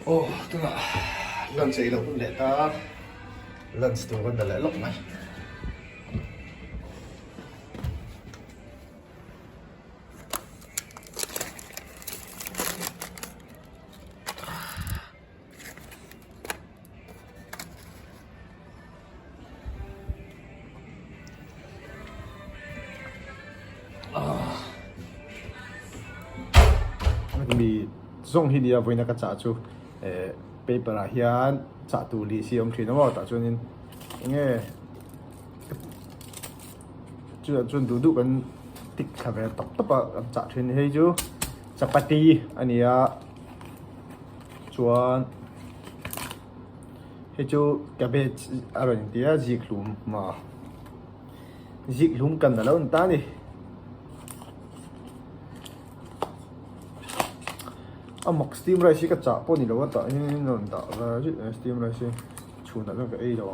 Ồ, tức là lần xảy là cũng lẽ ta lần tôi vẫn là lẽ lọc này. Mi zong hi dia voina ka cha chu paper a hian cha tu li si om thina wa ta chuanin nge chun du du kan tik khave top top a cha thin hei chu chapati ania chuan hei chu cabbage aron tia jiklum ma jiklum kan lo ta ni mak steam rice ka cha po ni lo ta in non ta ra ji steam rice chuna lo ka ei lo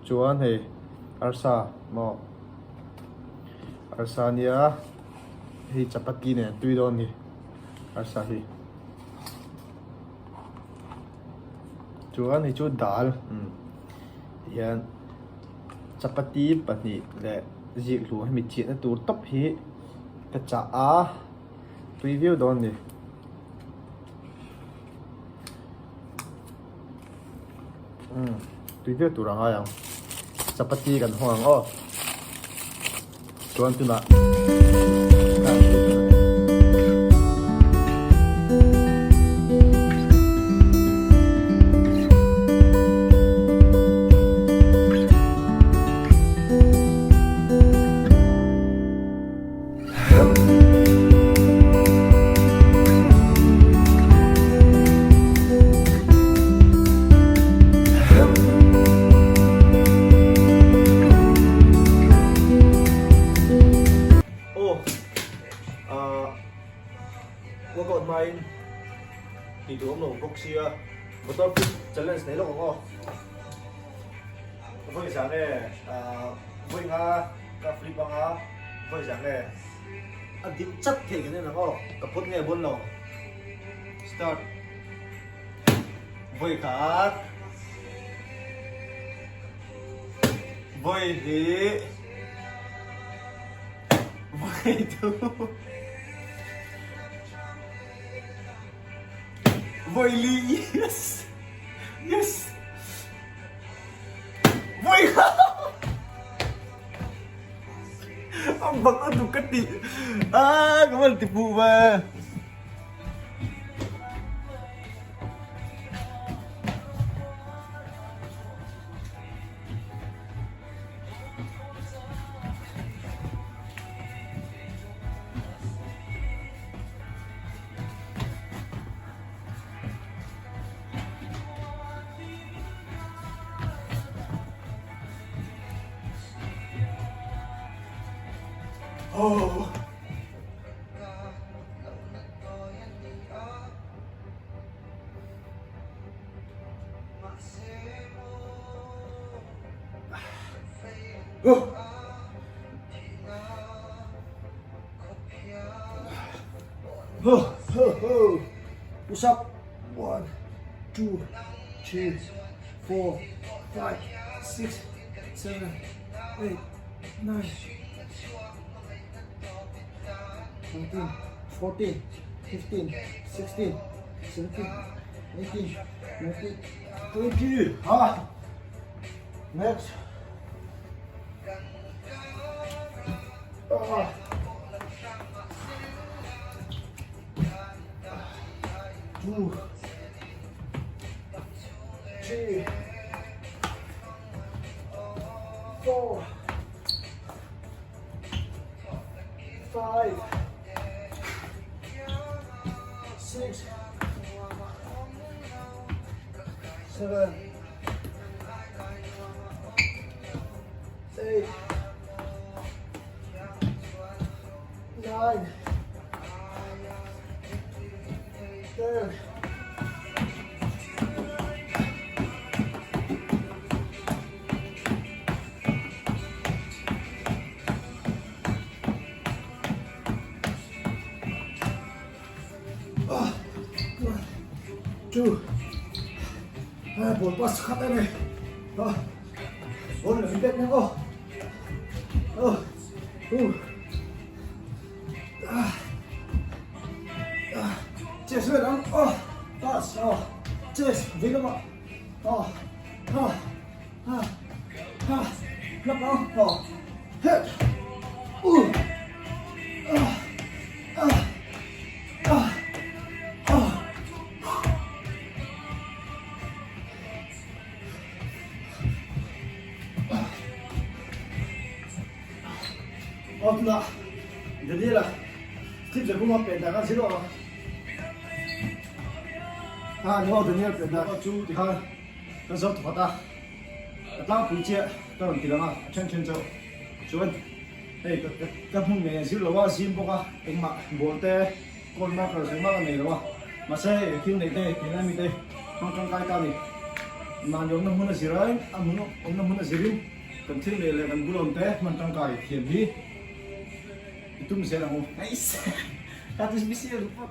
chuan he arsa mo arsa nia hi chapati ne tui don ni arsa hi chuan hi chu dal hian chapati pani le ji lu mi chi na tur top hi ka cha a preview don ni Ivvideo turang ayang chapati kan hoang o chuan tuna workout mind thì tụi ông nổ bốc xia một tập challenge này lúc không với sáng này với nga cà phê bằng nga với sáng này ăn thịt chất thì cái này là có cặp phốt nghe bốn lầu start với cả với thì với thứ Voi Lee, yes! Yes! Voi! Ang baka dukati! Kamal tipu ba? Oh. Push up. 1, 2, 3, 4, 5, 6, 7, 8, 9. 13, 14, 15, 16, 17, 18, 19, 20. Next. 2, 3, 4, 5, 6, 7, 8, 9, 10. Two. Buồn quá khát đây này. Bốn là biết nhá cô. Chết rồi đó. Pass. Chết vì nó mà. Lắp nó. Hit. Tuna, jadi lah, klip saya pun pernah kan sih loh. Ni dunia pernah, tu kan, kan satu kata, Tlangpui je, kan orang bilang chen jauh, cuman, kan pun ni sih loh, sih buka, emak, bolte, kon mak kalau semua kan ni loh, masa film ni deh, film ni deh, nonton kaya ni, manjong nak mana sirai, amunok, nak mana sirim, kan film ni kan bulan deh, nonton kaya film ni. Itu mesti aku. Nice. Katus mesti lupa.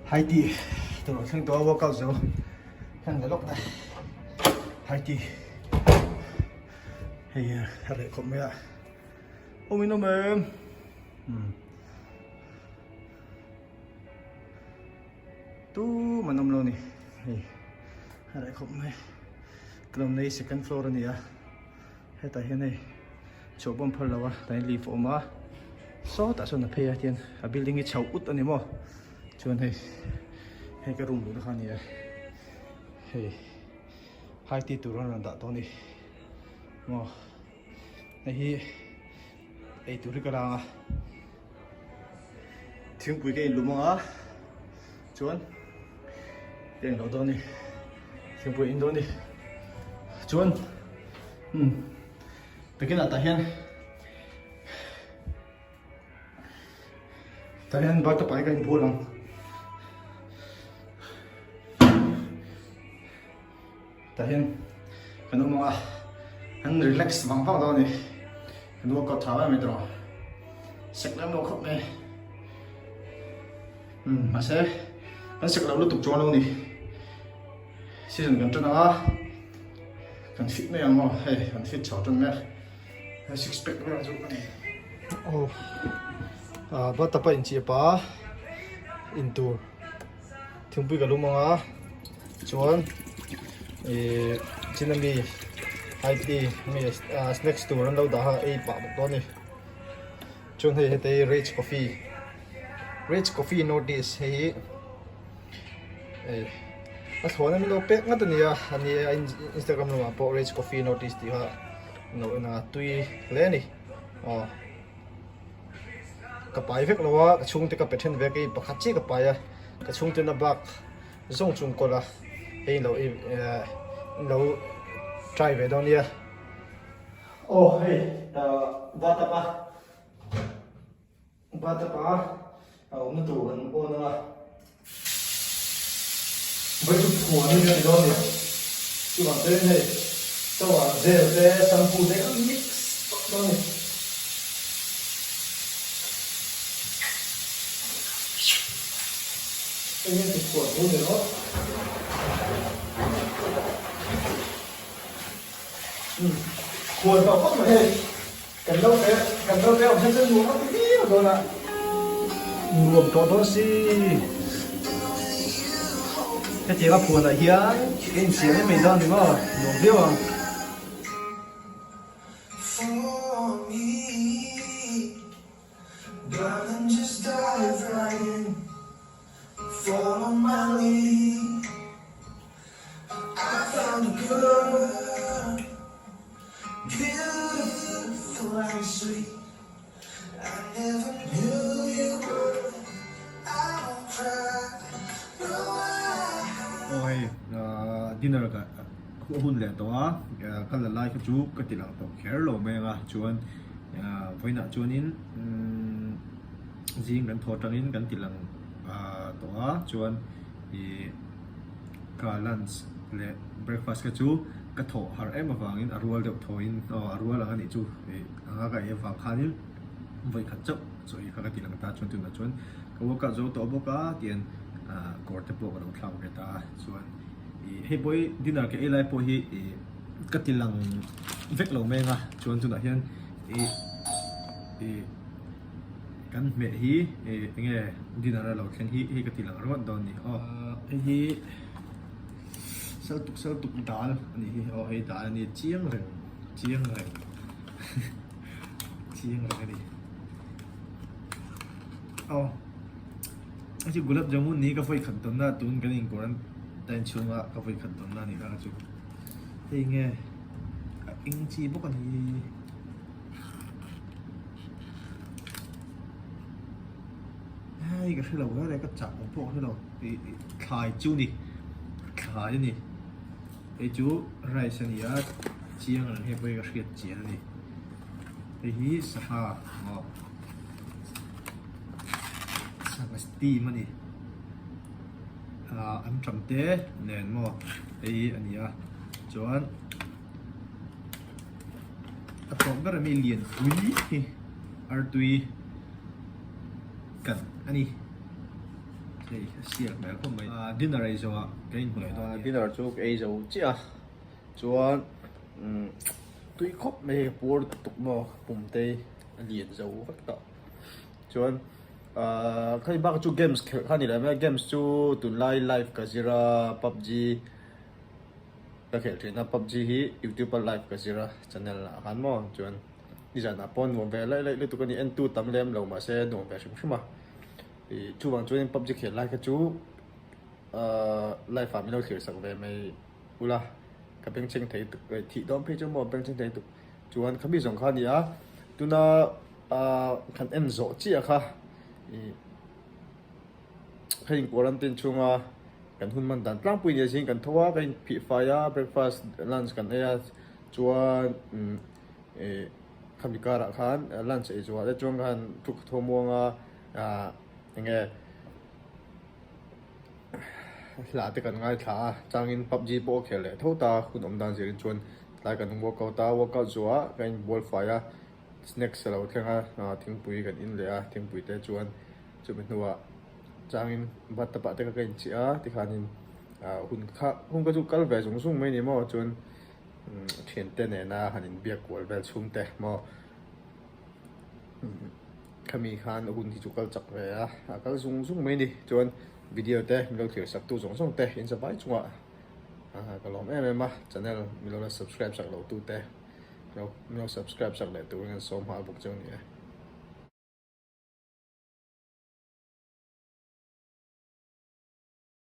Hai ti. Tuh, sang tua workout so. Sang galok dah. Hai ti. Hey, hari kau mea. Oh minum em. Tu minum lo ni. Hey. lại không này cầm này second floor này à hay tại hiện này chỗ bom phật lâu à tại leaf mà số tại sao nó phê tiền à building cái chậu út anh em mo cho nên hay cái room đó này hay hai tí tụi nó đã to này mo này hi ấy tụi cái nào Tlangpui cái lúa mà chuan tiền đầu đó này Tlangpui in đó này chuan cái là tại hiện bắt tập bài cái bùa lắm tại hiện cái nó mà anh relax vắng vắng đó này cái nó có tháo em rồi sạch lắm đâu không này mà sẽ anh sạch lắm lúc tục cho đâu này season gần cho nó cần fit này mà hay cần fit cháu trong này six pack này rồi này bắt tập bài chỉ pa into Tlangpui cái lúa mà chuan chính là hai tí snack store anh đâu đã ấy bảo một đó này chuan hay cái rich coffee notice hay thôi nên mình pek ngắt này anh Instagram nó mà po rich coffee notice thì ha nó là tùy lên này cái bài viết nó cái chung thì cái pattern về cái bạc chỉ cái bài cái chung thì nó bạc dùng chung có là hay nó try về đó nha hey bắt tập nó tụ gần ô nó với chút của như thế đó nhỉ chứ còn tên này tôi bảo dễ sang phụ đấy nó mix đó nhỉ cái nhân thực của nó nữa cuốn vào không mà hết cần đâu thế ông sẽ dùng nó tí rồi là luồng to đó xí cái chỉ có cuốn là hiến cái chuyện ấy mình đâu đúng không luồng biết không Follow my lead. I found a girl, beautiful and sweet. I never knew you were. I won't cry. No, ôi dinner cả hun lẻ đó cái là like cái chú cái tỷ lệ tổng khéo lộ mẹ à chuan với nãy chuan in riêng gần thọ trăng in gần tỷ lệ đó chuan thì cả lunch lệ breakfast cái chú cái thọ har em mà vàng in arual được thọ in arual là cái này chú thì cái em vàng khan in với khát chấp rồi cái tỷ lệ ta chuan từ là chuan cái vô cả dấu tổ vô cả tiền court te pawh ro thlau ke ta chuan hei boy dinner ke elai pawh hi katilang vek lo menga chuan chuna hian kan me hi nge dinner lo khen hi katilang ron don ni hi sal tuk dal ani hi hei dal ani chiang reng chiang reng ani actually gulab jamun ni ka foi khan ton na tun kan in koran tan chunga ka foi khan ton na ni ka chu hei nge ing chi bo kan hi hai ka thilo ga ka cha ko po thilo khai chu ni khai ni ei chu rice ni ya chiang an he boi ka hriat chi ani hi saha steam ani an tramte nen mo ei ania chuan a pawh ber mi lian pui artui kan ani sei siak mel ko mai dinner ai zo kein hulai to dinner chu ei zo chia chuan tui khop me por tuk mo pumte lian zo vak ta chuan khai bác chú games khá này là mấy games chú tụi live live cả zira PUBG ก็เขียนถึงนะ PUBG ฮี YouTube Live ก็สิระ channel ละหันมอจวนนี่จะนับปอนหน่วงเวลเลยตัวนี้ N2 ตำเล่มเรามาเสียหน่วงเวลชุ่มมาจู่บางจวน PUBG เขียนไลฟ์ก็จู่ไลฟ์ฝาไม่เราเขียนสักเวไม่อุละก็เป็นเชิงไทยตุกที่ดอมเพจมอเป็นเชิงไทยตุกจวนขมิ้นสองข้อนี้ตัวน่ะคัน N โซจีอะค่ะให้ยิงกวนตินช่วงกันหุ่นมันดันตั้งปุยเนี่ยสิกันทัวร์กันผีไฟเบรคฟาสต์ลันช์กันจวนคำพิการะคันลันช์จวนจวนกันทุกทั่วมวงยังไงหลาติกันง่ายขาจางอิน PUBG โปเคเลยเท่าตาคุณอมดันสิริจวนหลายกันวอล์กเอาจัวกันบอลไฟสแน็คเราเท่าทิ้งปุยกันอินเลยทิ้งปุยแต่จวนเป็นหัวจางอินบัตตะปะแต่ก็กันเชียที่ขานินหุ่นก็จุกกัลเวสูงไม่นี่มั้งจวนเขียนเต้นเนี่ยนะหันเบียกวอลเวสูงแต่มั้งขมีขานหุ่นที่จุกกัลจักเลยก็สูงไม่นี่จวนวิดีโอเต้มีเราเขียนสักตัวส่งเต้อินสบายจังวะก็ลองมาchannel มีเรา subscribe สักเราตู้เต้เรา subscribe สักเลยตัวงั้นส่งมาบุกจังเนี่ย